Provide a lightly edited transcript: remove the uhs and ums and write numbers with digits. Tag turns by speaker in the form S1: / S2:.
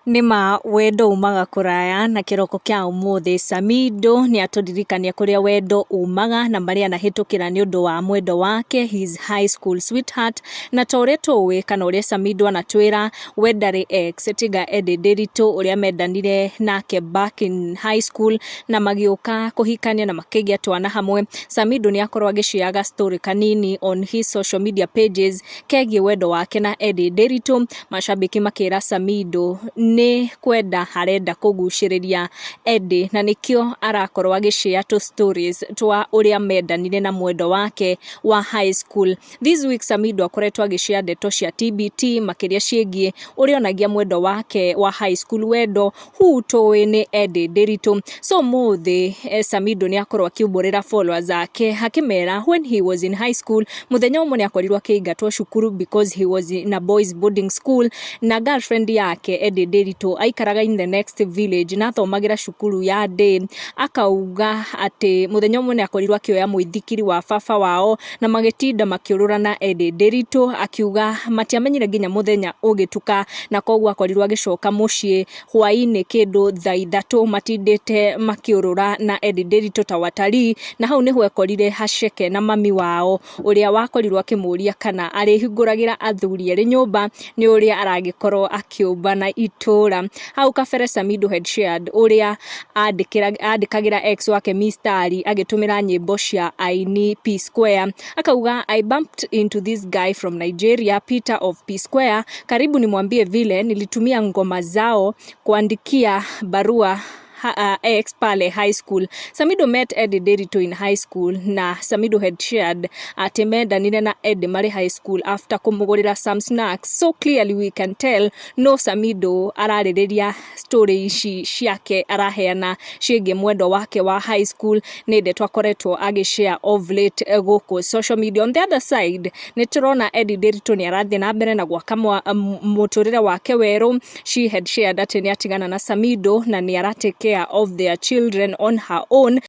S1: Nima wendo umaga kuraya na kiroko kia umuthi Samidoh ni aturirikania kuria wendo umaga na maria anahitukira ni undu wa mwendo wake his high school sweetheart na tore towe kana uria Samidoh anatwira wendari ex tiga Edday Nderitu uria mendanire nake back in high school na magioka kuhikania na makigia twana hamwe. Samidoh ni akorwo agishiaga story kanini on his social media pages kegie wendo wake na Edday Nderitu. Mashabiki makira Samidoh ni kwenda harenda kuguciriria Edday na nikio arakorwo agishare to stories twa uria mendanire na mwendo wake wa high school. This week Samidoh akoretwo agishare ndeto cia TBT makiria ciegie uria onagia mwendo wake wa high school wendo hutowe ni Edday Nderitu. So muthi Samidoh ni akorwo akiumburira followers ake hakimera when he was in high school muthenya umwe ni akorirwo akiingatwo cukuru because he was in a boys boarding school na girlfriend yake Edday Nderitu aikaraga in the next village na thomagira cukuru ya day. Akauga ati muthenya umwe ni akorirwo akioya muithikiri wa baba wao na magetinda makiurura na Edday Nderitu akiuga matiamenyire nginya muthenya ugituka na koguo akorirwo agicoka mucii hwaini kindu thaa 3 matindite makiurura na Edday Nderitu ta watalii na hau niho ekorire haceke na mami wao uria wakorirwo akimuria kana arihinguragira athuri eri nyumba ni uria aragikorwo akiumba na itura. Hau kabere Samidoh had shared uria andikagira ex wake mistari agitumira nyimbo cia aini P Square. Akauga I bumped into this guy from Nigeria, Peter of P Square. Karibu nimwambie vile nilitumia ngoma zao kuandikia barua ex pale high school. Samidoh met Edday Nderitu in high school na Samidoh had shared atemendanire na Edday mari high school after kumugurira some snacks. So clearly we can tell no Samidoh arariria story ici ciake araheana ciege mwendo wake wa high school ni ndeto akoretwo agishare of late guku social media. On the other side ni turona Edday Nderitu ni arathie na mbere na gwaka muturire wake weru. She had shared ati ni atigana na Samidoh na ni arateke of their children on her own.